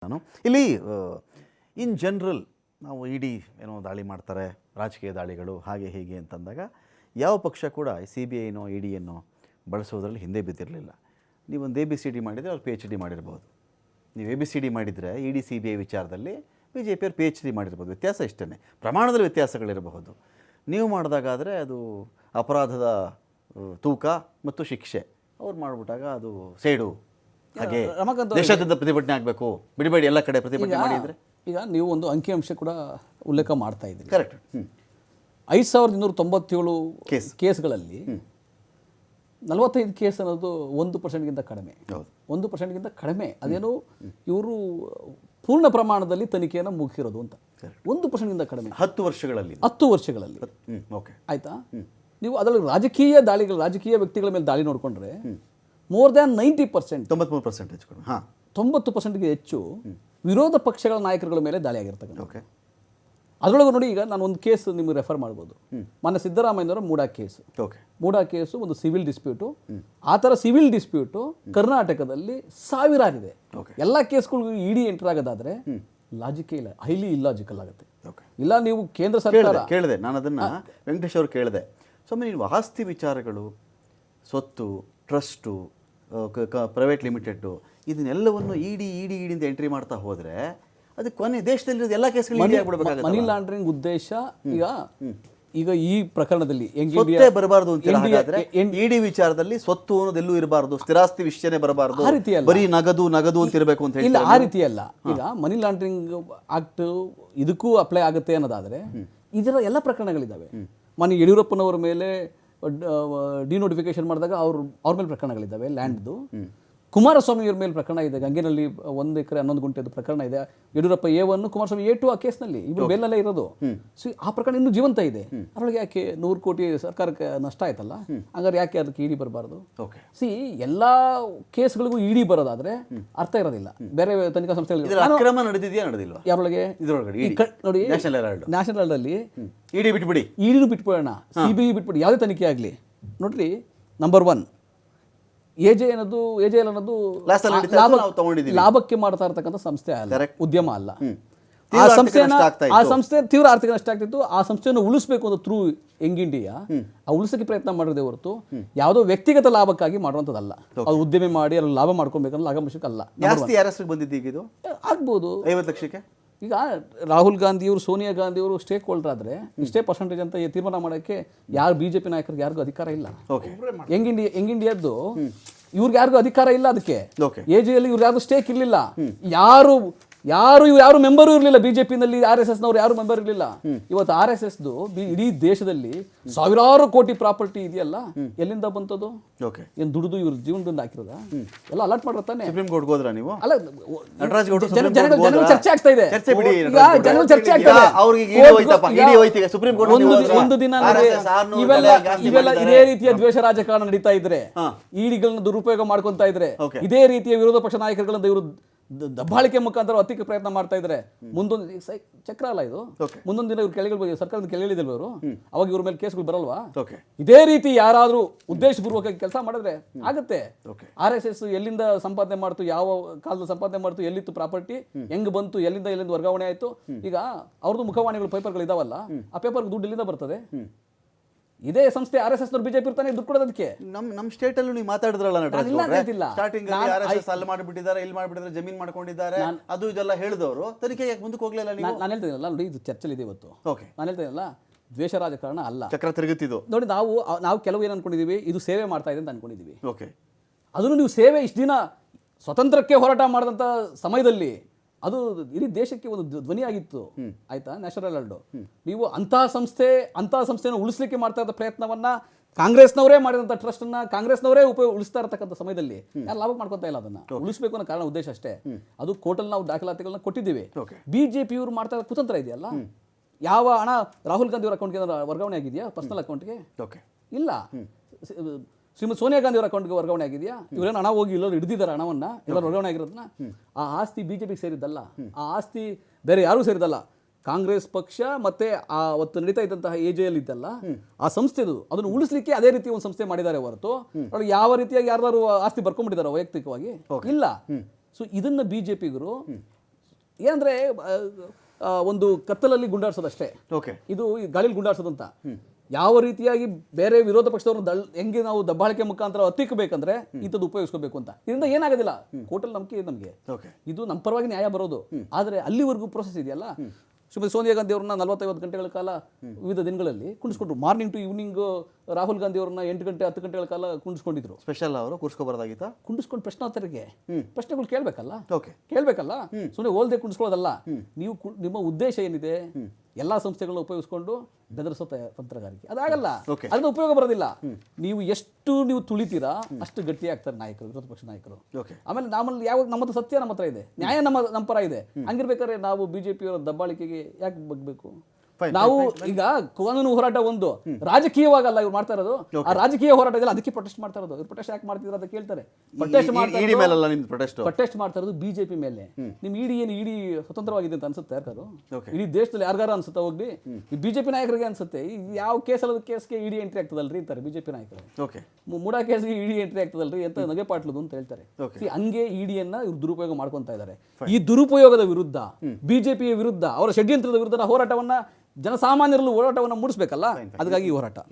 ನಾನು ಇಲ್ಲಿ in general ನಾವು ಇಡಿ ಏನೋ ದಾಳಿ ಮಾಡ್ತಾರೆ, ರಾಜಕೀಯ ದಾಳಿಗಳು ಹಾಗೆ ಹೀಗೆ ಅಂತಂದಾಗ ಯಾವ ಪಕ್ಷ ಕೂಡ ಸಿ ಬಿ ಐನೋ ಇ ಡಿಯನ್ನು ಬಳಸೋದ್ರಲ್ಲಿ ಹಿಂದೆ ಬಿದ್ದಿರಲಿಲ್ಲ. ನೀವೊಂದು ಎ ಬಿ ಸಿ ಡಿ ಮಾಡಿದರೆ ಅವ್ರು ಪಿ ಎಚ್ ಡಿ ಮಾಡಿರ್ಬೋದು. ನೀವು ಎ ಬಿ ಸಿ ಡಿ ಮಾಡಿದರೆ E D C B I ವಿಚಾರದಲ್ಲಿ ಬಿ ಜೆ ಪಿಯವ್ರು ಪಿ ಎಚ್ ಡಿ ಮಾಡಿರ್ಬೋದು. ವ್ಯತ್ಯಾಸ ಇಷ್ಟೇ, ಪ್ರಮಾಣದಲ್ಲಿ ವ್ಯತ್ಯಾಸಗಳಿರಬಹುದು. ನೀವು ಮಾಡಿದಾಗಾದರೆ ಅದು ಅಪರಾಧದ ತೂಕ ಮತ್ತು ಶಿಕ್ಷೆ, ಅವ್ರು ಮಾಡಿಬಿಟ್ಟಾಗ ಅದು ಸೇಡು. ಹಾಗೆ ದೇಶಾದ್ಯಂತ ಪ್ರತಿಭಟನೆ ಆಗಬೇಕು, ಬಿಡಬೇಡಿ ಎಲ್ಲ ಕಡೆ ಪ್ರತಿಭಟನೆ ಮಾಡಿದರೆ. ಈಗ ನೀವು ಒಂದು ಅಂಕಿಅಂಶ ಕೂಡ ಉಲ್ಲೇಖ ಮಾಡ್ತಾ ಇದ್ದೀರಿ. ಕರೆಕ್ಟ್. 5297 ಕೇಸ್ಗಳಲ್ಲಿ 45 ಕೇಸ್ ಅನ್ನೋದು 1%ಗಿಂತ ಕಡಿಮೆ. 1%ಗಿಂತ ಕಡಿಮೆ. ಅದೇನು ಇವರು ಪೂರ್ಣ ಪ್ರಮಾಣದಲ್ಲಿ ತನಿಖೆಯನ್ನು ಮುಗಿಸಿರೋದು ಅಂತ. 1%ಗಿಂತ ಕಡಿಮೆ 10 ವರ್ಷಗಳಲ್ಲಿ. ಓಕೆ, ಆಯ್ತಾ? ನೀವು ಅದರಲ್ಲಿ ರಾಜಕೀಯ ದಾಳಿಗಳು, ರಾಜಕೀಯ ವ್ಯಕ್ತಿಗಳ ಮೇಲೆ ದಾಳಿ ನೋಡಿಕೊಂಡ್ರೆ ಮೋರ್ ದ್ಯಾನ್ 90%, 93% 90%ಗೆ ಹೆಚ್ಚು ವಿರೋಧ ಪಕ್ಷಗಳ ನಾಯಕರುಗಳ ಮೇಲೆ ದಾಳಿ ಆಗಿರ್ತಕ್ಕಂಥ. ಅದರೊಳಗೆ ನೋಡಿ, ಈಗ ನಾನು ಒಂದು ಕೇಸ್ ನಿಮಗೆ ರೆಫರ್ ಮಾಡ್ಬೋದು. ಮೊನ್ನೆ ಸಿದ್ದರಾಮಯ್ಯನವರ ಮೂಡಾ ಕೇಸು ಒಂದು ಸಿವಿಲ್ ಡಿಸ್ಪ್ಯೂಟು. ಆ ಥರ ಸಿವಿಲ್ ಡಿಸ್ಪ್ಯೂಟು ಕರ್ನಾಟಕದಲ್ಲಿ ಸಾವಿರಾರಿದೆ. ಎಲ್ಲ ಕೇಸ್ಗಳಿಗೂ ಇಡಿ ಎಂಟರ್ ಆಗೋದಾದ್ರೆ ಲಾಜಿಕೇ ಇಲ್ಲ, ಹೈಲಿ ಇಲ್ಲಾಜಿಕಲ್ ಆಗುತ್ತೆ. ಇಲ್ಲ ನೀವು ಕೇಂದ್ರ ಸರ್ಕಾರ ಕೇಳಿದೆ, ನಾನು ಅದನ್ನು ವೆಂಕಟೇಶ್ ಅವರು ಕೇಳಿದೆ. ಸ್ವಾಮಿ, ನೀವು ಆಸ್ತಿ ವಿಚಾರಗಳು, ಸ್ವತ್ತು, ಟ್ರಸ್ಟು, ಪ್ರೈವೇಟ್ ಲಿಮಿಟೆಡ್ಡು, ಇದನ್ನೆಲ್ಲವನ್ನು ಇಡಿ ಅಂತ ಎಂಟ್ರಿ ಮಾಡ್ತಾ ಹೋದರೆ ಅದಕ್ಕೆ ಕೊನೆ ದೇಶದಲ್ಲಿರೋದು ಎಲ್ಲ ಕೇಸ್ಗಳು ಮನಿ ಲಾಂಡ್ರಿಂಗ್ ಉದ್ದೇಶ. ಈಗ ಈ ಪ್ರಕರಣದಲ್ಲಿ ಬರಬಾರ್ದು ಅಂತ ಹಾಗಾದ್ರೆ ಇಡಿ ವಿಚಾರದಲ್ಲಿ ಸ್ವತ್ತು ಅನ್ನೋದೆಲ್ಲೂ ಇರಬಾರ್ದು, ಸ್ಥಿರಾಸ್ತಿ ವಿಷಯನೇ ಬರಬಾರ್ದು, ಬರೀ ನಗದು ಅಂತ ಇರಬೇಕು ಅಂತ ಇಲ್ಲ. ಆ ರೀತಿ ಅಲ್ಲ. ಈಗ ಮನಿ ಲಾಂಡ್ರಿಂಗ್ ಆಕ್ಟ್ ಇದಕ್ಕೂ ಅಪ್ಲೈ ಆಗುತ್ತೆ ಅನ್ನೋದಾದ್ರೆ ಇದರ ಎಲ್ಲ ಪ್ರಕರಣಗಳಿದ್ದಾವೆ. ಮನೆ ಯಡಿಯೂರಪ್ಪನವರ ಮೇಲೆ ಡಿನೋಟಿಫಿಕೇಶನ್ ಮಾಡಿದಾಗ ಅವ್ರ ಮೇಲೆ ಪ್ರಕರಣಗಳಿದ್ದಾವೆ, ಲ್ಯಾಂಡ್ದು. ಕುಮಾರಸ್ವಾಮಿಯವ್ರ ಮೇಲೆ ಪ್ರಕರಣ ಇದೆ, ಗಂಗೆನಲ್ಲಿ 1 ಎಕರೆ 11 ಗುಂಟೆದು ಪ್ರಕರಣ ಇದೆ. ಯಡಿಯೂರಪ್ಪ A1, ಕುಮಾರಸ್ವಾಮಿ A2 ಆ ಕೇಸ್ನಲ್ಲಿ ಇವರು ಬೇಲಲ್ಲೇ ಇರೋದು. ಆ ಪ್ರಕರಣ ಇನ್ನೂ ಜೀವಂತ ಇದೆ. ಅದರೊಳಗೆ ಯಾಕೆ 100 ಕೋಟಿ ಸರ್ಕಾರಕ್ಕೆ ನಷ್ಟ ಆಯ್ತಲ್ಲ, ಹಂಗಾರೆ ಯಾಕೆ ಅದಕ್ಕೆ ಇಡಿ ಬರಬಾರ್ದು? ಎಲ್ಲ ಕೇಸ್ಗಳಿಗೂ ಇಡಿ ಬರೋದಾದ್ರೆ ಅರ್ಥ ಇರೋದಿಲ್ಲ. ಬೇರೆ ತನಿಖಾ ಸಂಸ್ಥೆಗಳಿಗೆ ಯಾರೊಳಗೆ ನೋಡಿ, ನ್ಯಾಷನಲ್ ಹೆರಾಲ್ಡ್ ಅಲ್ಲಿ ಇಡಿನೂ ಬಿಟ್ಬಿಡೋಣ, CBI ಬಿಟ್ಬಿಡಿ, ಯಾವುದೇ ತನಿಖೆ ಆಗಲಿ. ನೋಡ್ರಿ, ನಂಬರ್ 1 ಎಜೆ ಅನ್ನೋದು ಲಾಭಕ್ಕೆ ಮಾಡ್ತಾ ಇರ್ತಕ್ಕಂಥ ಸಂಸ್ಥೆ ಅಲ್ಲ, ಉದ್ಯಮ ಅಲ್ಲ. ಆ ಸಂಸ್ಥೆ ತೀವ್ರ ಆರ್ಥಿಕ ನಷ್ಟ ಆಗ್ತಿತ್ತು. ಆ ಸಂಸ್ಥೆಯನ್ನು ಉಳಿಸಬೇಕು ಅಂತ ಥ್ರೂ ಯಂಗ್ ಇಂಡಿಯಾ ಉಳಿಸೋಕೆ ಪ್ರಯತ್ನ ಮಾಡಿದೆ ಹೊರತು ಯಾವುದೋ ವ್ಯಕ್ತಿಗತ ಲಾಭಕ್ಕಾಗಿ ಮಾಡುವಂಥದ್ದಲ್ಲ. ಅದು ಉದ್ಯಮ ಮಾಡಿ ಅಲ್ಲಿ ಲಾಭ ಮಾಡ್ಕೊಬೇಕಂದ್ರೆ ಲಾಭಾಂಶಕ್ಕೆ ಅಲ್ಲ. ಆಗ್ಬೋದು 50 ಲಕ್ಷಕ್ಕೆ. ಈಗ ರಾಹುಲ್ ಗಾಂಧಿಯವರು, ಸೋನಿಯಾ ಗಾಂಧಿಯವರು ಸ್ಟೇಕ್ ಹೋಲ್ಡರ್ ಆದ್ರೆ ಇಷ್ಟೇ ಪರ್ಸೆಂಟೇಜ್ ಅಂತ ತೀರ್ಮಾನ ಮಾಡೋಕ್ಕೆ ಯಾರು ಬಿಜೆಪಿ ನಾಯಕರಿಗೆ ಯಾರಿಗೂ ಅಧಿಕಾರ ಇಲ್ಲ. ಯಂಗ್ ಇಂಡಿಯಾದ್ದು ಇವ್ರಿಗೆ ಯಾರಿಗೂ ಅಧಿಕಾರ ಇಲ್ಲ. ಅದಕ್ಕೆ ಎಜೆಯಲ್ಲಿ ಇವ್ರು ಯಾರು ಸ್ಟೇಕ್ ಇರಲಿಲ್ಲ. ಯಾರು ಮೆಂಬರು ಇರಲಿಲ್ಲ. ಬಿಜೆಪಿನಲ್ಲಿ RSS ನವರು ಯಾರು ಮೆಂಬರ್ ಇರಲಿಲ್ಲ. ಇವತ್ತು RSS ಇಡೀ ದೇಶದಲ್ಲಿ ಸಾವಿರಾರು ಕೋಟಿ ಪ್ರಾಪರ್ಟಿ ಇದೆಯಲ್ಲ, ಎಲ್ಲಿಂದ ಬಂತದು? ಏನ್ ದುಡಿದು ಇವ್ರ ಜೀವನದಿಂದ ಹಾಕಿರೋದ? ಎಲ್ಲ ಅಲರ್ಟ್ ಮಾಡಿರ್ತಾನೆ. ಸುಪ್ರೀಂ ಕೋರ್ಟ್ ಹೋದ್ರ ನೀವು? ಅಲ್ಲ, ಚರ್ಚೆ ಆಗ್ತಾ ಇದೆ. ಒಂದು ದಿನ ಇವೆಲ್ಲ ಇದೇ ರೀತಿಯ ದ್ವೇಷ ರಾಜಕಾರಣ ನಡೀತಾ ಇದ್ರೆ, ಇಡಿಗಳನ್ನ ದುರುಪಯೋಗ ಮಾಡ್ಕೊಂತಾ ಇದ್ರೆ, ಇದೇ ರೀತಿಯ ವಿರೋಧ ಪಕ್ಷ ನಾಯಕರುಗಳಿಂದ ಇವರು ದಬ್ಬಾಳಿಕೆ ಮುಖಾಂತರ ಹತ್ತಿಕ್ಕೆ ಪ್ರಯತ್ನ ಮಾಡ್ತಾ ಇದ್ರೆ, ಮುಂದೊಂದು ಚಕ್ರ ಅಲ್ಲ ಇದು. ಮುಂದೊಂದು ದಿನ ಇವ್ರು ಕೆಳಗಿಳಿಬೋದು, ಸರ್ಕಾರದ ಕೆಳಗಿಳಿದಿಲ್ವ ಇವರು, ಅವಾಗ ಇವ್ರ ಮೇಲೆ ಕೇಸ್ಗಳು ಬರಲ್ವಾ? ಇದೇ ರೀತಿ ಯಾರಾದ್ರೂ ಉದ್ದೇಶಪೂರ್ವಕ ಕೆಲಸ ಮಾಡಿದ್ರೆ ಆಗುತ್ತೆ. RSS ಎಲ್ಲಿಂದ ಸಂಪಾದನೆ ಮಾಡ್ತು, ಯಾವ ಕಾಲದ ಸಂಪಾದನೆ ಮಾಡ್ತು, ಎಲ್ಲಿತ್ತು ಪ್ರಾಪರ್ಟಿ, ಹೆಂಗ್ ಬಂತು, ಎಲ್ಲಿಂದ ವರ್ಗಾವಣೆ ಆಯ್ತು. ಈಗ ಅವ್ರದ್ದು ಮುಖವಾಣಿಗಳು, ಪೇಪರ್ಗಳು ಇದಾವಲ್ಲ, ಆ ಪೇಪರ್ ದುಡ್ಡು ಎಲ್ಲಿಂದ ಬರ್ತದೆ? ಇದೇ ಸಂಸ್ಥೆ RSS ನವರು ಬಿಜೆಪಿ ಇರ್ತಾನೆ ದುಡ್ಡು ಕೊಡೋದಕ್ಕೆ. ನಮ್ಮ ಸ್ಟೇಟ್ ಅಲ್ಲೂ ನೀವು ಮಾತಾಡಿದ್ರಲ್ಲ, ಸ್ಟಾರ್ಟಿಂಗ್ RSS ಅಲ್ಲಿ ಮಾಡಿಬಿಟ್ಟಿದ್ದಾರೆ, ಇಲ್ಲಿ ಮಾಡಿಬಿಟ್ಟಿದ್ದಾರೆ, ಜಮೀನ್ ಮಾಡ್ಕೊಂಡಿದ್ದಾರೆ, ಅದು ಇದೆಲ್ಲ ಹೇಳಿದವರು ತನಿಖೆ ಯಾಕೆ ಮುಂದಕ್ಕೆ ಹೋಗ್ಲಿಲ್ಲ? ನಾನು ಹೇಳ್ತೀನಲ್ಲ ನೋಡಿ, ಇದು ಚರ್ಚೆಲಿ ಇದೆ ಇವತ್ತು. ನಾನು ಹೇಳ್ತೀನಲ್ಲ, ದ್ವೇಷ ರಾಜಕಾರಣ ಅಲ್ಲ, ಚಕ್ರ ತಿರುಗುತ್ತಿದ್ದು. ನೋಡಿ, ನಾವು ಕೆಲವು ಏನು ಅನ್ಕೊಂಡಿದೀವಿ, ಇದು ಸೇವೆ ಮಾಡ್ತಾ ಇದೆ ಅಂತ ಅನ್ಕೊಂಡಿದೀವಿ. ಅದನ್ನು ನೀವು ಸೇವೆ ಇಷ್ಟು ದಿನ ಸ್ವತಂತ್ರಕ್ಕೆ ಹೋರಾಟ ಮಾಡಿದಂಥ ಸಮಯದಲ್ಲಿ ಅದು ಇಡೀ ದೇಶಕ್ಕೆ ಒಂದು ಧ್ವನಿಯಾಗಿತ್ತು. ಆಯ್ತಾ? ನ್ಯಾಷನಲ್ ಹೆರಾಲ್ಡ್ ನೀವು ಅಂತಹ ಸಂಸ್ಥೆಯನ್ನು ಉಳಿಸ್ಲಿಕ್ಕೆ ಮಾಡ್ತಾ ಇದ್ದ ಪ್ರಯತ್ನವನ್ನ ಕಾಂಗ್ರೆಸ್ನವರೇ ಮಾಡಿದಂಥ ಟ್ರಸ್ಟ್ ಅನ್ನ ಕಾಂಗ್ರೆಸ್ನವರೇ ಉಳಿಸ್ತಾ ಇರತಕ್ಕಂಥ ಸಮಯದಲ್ಲಿ ಯಾರು ಲಾಭ ಮಾಡ್ಕೊತಾ ಇಲ್ಲ. ಅದನ್ನ ಉಳಿಸಬೇಕು ಅನ್ನೋ ಕಾರಣ, ಉದ್ದೇಶ ಅಷ್ಟೇ. ಅದು ಕೋರ್ಟಲ್ಲಿ ನಾವು ದಾಖಲಾತಿಗಳನ್ನ ಕೊಟ್ಟಿದ್ದೀವಿ. ಬಿಜೆಪಿ ಇವರು ಮಾಡ್ತಾ ಇರೋ ಕುತಂತ್ರ ಇದೆಯಲ್ಲ, ಯಾವ ಹಣ ರಾಹುಲ್ ಗಾಂಧಿ ಅವರ ಅಕೌಂಟ್ಗೆ ವರ್ಗಾವಣೆ ಆಗಿದೆಯಾ? ಪರ್ಸನಲ್ ಅಕೌಂಟ್ಗೆ ಇಲ್ಲ. ಶ್ರೀಮತಿ ಸೋನಿಯಾ ಗಾಂಧಿ ಅವರ ಅಕೌಂಟ್ಗೆ ವರ್ಗಾವಣೆ ಆಗಿದೆಯಾ? ಇವರೇನು ಹಣ ಹೋಗಿ ಎಲ್ಲರೂ ಹಿಡಿದಿದ್ದಾರೆ, ಹಣವನ್ನ ಎಲ್ಲರೂ ವರ್ಗಾವಣೆ ಆಗಿರೋದನ್ನ. ಆ ಆಸ್ತಿ ಬಿಜೆಪಿಗೆ ಸೇರಿದ್ದಲ್ಲ, ಆ ಆಸ್ತಿ ಬೇರೆ ಯಾರೂ ಸೇರಿದಲ್ಲ. ಕಾಂಗ್ರೆಸ್ ಪಕ್ಷ ಮತ್ತೆ ಆ ಅವತ್ತು ನಡೀತಾ ಇದ್ದಂತಹ AJL ಇದ್ದಲ್ಲ, ಆ ಸಂಸ್ಥೆದು ಅದನ್ನು ಉಳಿಸ್ಲಿಕ್ಕೆ ಅದೇ ರೀತಿ ಒಂದು ಸಂಸ್ಥೆ ಮಾಡಿದ್ದಾರೆ ಹೊರತು ಯಾವ ರೀತಿಯಾಗಿ ಯಾರು ಆಸ್ತಿ ಬರ್ಕೊಂಡ್ಬಿಟ್ಟಿದ್ದಾರೆ ವೈಯಕ್ತಿಕವಾಗಿ ಇಲ್ಲ. ಸೊ ಇದನ್ನ ಬಿಜೆಪಿಗರು ಏನಂದ್ರೆ ಒಂದು ಕತ್ತಲಲ್ಲಿ ಗುಂಡಾಡ್ಸೋದಷ್ಟೇ. ಓಕೆ, ಇದು ಗಾಳಿಲಿ ಗುಂಡಾಡ್ಸೋದು ಅಂತ. ಯಾವ ರೀತಿಯಾಗಿ ಬೇರೆ ವಿರೋಧ ಪಕ್ಷದವ್ರನ್ನ ಹೆಂಗೆ ನಾವು ದಬ್ಬಾಳಿಕೆ ಮುಖಾಂತರ ಹತ್ತಿಕ್ಕಬೇಕಂದ್ರೆ ಇಂಥದ್ದು ಉಪಯೋಗಿಸ್ಕೋಬೇಕು ಅಂತ. ಇದರಿಂದ ಏನಾಗೋದಿಲ್ಲ, ಕೋರ್ಟಲ್ಲಿ ನಂಬಿಕೆ ಇದೆ ನಮಗೆ, ಇದು ನಮ್ಮ ಪರವಾಗಿ ನ್ಯಾಯ ಬರೋದು. ಆದರೆ ಅಲ್ಲಿವರೆಗೂ ಪ್ರೋಸೆಸ್ ಇದೆಯಲ್ಲ, ಶ್ರೀಮತಿ ಸೋನಿಯಾ ಗಾಂಧಿ ಅವ್ರನ್ನ 40-50 ಗಂಟೆಗಳ ಕಾಲ ವಿವಿಧ ದಿನಗಳಲ್ಲಿ ಕುಣಿಸ್ಕೊಂಡ್ರು. Morning to evening Rahul Gandhi ಅವ್ರನ್ನ 8 ಗಂಟೆ 10 ಗಂಟೆಗಳ ಕಾಲ ಕುಣಿಸ್ಕೊಂಡಿದ್ರು. ಸ್ಪೆಷಲ್ ಅವರು ಕೂರಿಸ್ಕೋಬಾರ್ದಾಗಿತ್ತಾ? ಕುಣಿಸ್ಕೊಂಡು ಪ್ರಶ್ನೋತ್ತರಿಗೆ ಪ್ರಶ್ನೆಗಳು ಕೇಳಬೇಕಲ್ಲ, ಸುಮ್ಮನೆ ಓಲ್ದೆ ಕುಣಿಸ್ಕೊಳ್ಳೋದಲ್ಲ. ನೀವು ನಿಮ್ಮ ಉದ್ದೇಶ ಏನಿದೆ, ಎಲ್ಲಾ ಸಂಸ್ಥೆಗಳನ್ನ ಉಪಯೋಗಿಸ್ಕೊಂಡು ಬೆದರಿಸೋ ತಂತ್ರಗಾರಿಕೆ ಅದಾಗಲ್ಲ, ಅದನ್ನ ಉಪಯೋಗ ಬರೋದಿಲ್ಲ. ನೀವು ಎಷ್ಟು ನೀವು ತುಳಿತೀರಾ ಅಷ್ಟು ಗಟ್ಟಿ ಆಗ್ತಾರೆ ನಾಯಕರು, ವಿರೋಧ ಪಕ್ಷ ನಾಯಕರು. ಆಮೇಲೆ ನಮ್ಮಲ್ಲಿ ನಮ್ಮದು ಸತ್ಯ ನಮ್ಮ ಹತ್ರ ಇದೆ, ನ್ಯಾಯ ನಮ್ಮ ಪರ ಇದೆ. ಹಂಗಿರ್ಬೇಕಾದ್ರೆ ನಾವು ಬಿಜೆಪಿಯವರ ದಬ್ಬಾಳಿಕೆಗೆ ಯಾಕೆ ಬಗ್ಬೇಕು? ನಾವು ಈಗ ಕಾನೂನು ಹೋರಾಟ ಒಂದು, ರಾಜಕೀಯವಾಗಲ್ಲ ಇವ್ರು ಮಾಡ್ತಾ ಇರೋದು. ಆ ರಾಜಕೀಯ ಹೋರಾಟ ಇದೆಲ್ಲ ಅದಕ್ಕೆ ಪ್ರೊಟೆಸ್ಟ್ ಮಾಡ್ತಾ ಇರೋದು. ಇವ್ರು ಪ್ರೊಟೆಸ್ಟ್ ಯಾಕೆ ಮಾಡ್ತಿದ್ರು ಅಂತ ಕೇಳ್ತಾರೆ. ಪ್ರೊಟೆಸ್ಟ್ ಮಾಡ್ತಾ ಇರೋದು ಬಿಜೆಪಿ ಮೇಲೆ. ನಿಮ್ ಇಡಿ ಏನು ಇಡಿ ಸ್ವತಂತ್ರವಾಗಿದೆ ಅಂತ ಅನ್ಸುತ್ತೆ ಯಾರು? ಇಡೀ ದೇಶದಲ್ಲಿ ಯಾರಿಗಾರ ಅನ್ಸುತ್ತಾ? ಹೋಗಿ ಈ ಬಿಜೆಪಿ ನಾಯಕರಿಗೆ ಅನ್ಸುತ್ತೆ ಯಾವ ಕೇಸಲ್ಲದ ಕೇಸ್ಗೆ ಇಡಿ ಎಂಟ್ರಿ ಆಗ್ತದಲ್ರಿ ಅಂತಾರೆ ಬಿಜೆಪಿ ನಾಯಕರು. ಮುಡಾ ಕೇಸ್ಗೆ ಇಡಿ ಎಂಟ್ರಿ ಆಗ್ತದಲ್ರಿ ಅಂತ ನಗೆ ಪಾಟ್ಲದು ಅಂತ ಹೇಳ್ತಾರೆ. ಹಂಗೆ ಇಡಿಯನ್ನ ಇವ್ರು ದುರುಪಯೋಗ ಮಾಡ್ಕೊತಾ ಇದ್ದಾರೆ. ಈ ದುರುಪಯೋಗದ ವಿರುದ್ಧ, ಬಿಜೆಪಿಯ ವಿರುದ್ಧ, ಅವರ ಷಡ್ಯಂತ್ರದ ವಿರುದ್ಧ ಹೋರಾಟವನ್ನ ಜನಸಾಮಾನ್ಯರಲ್ಲೂ ಹೋರಾಟವನ್ನು ಮೂಡಿಸಬೇಕಲ್ಲ, ಅದಕ್ಕಾಗಿ ಈ ಹೋರಾಟ.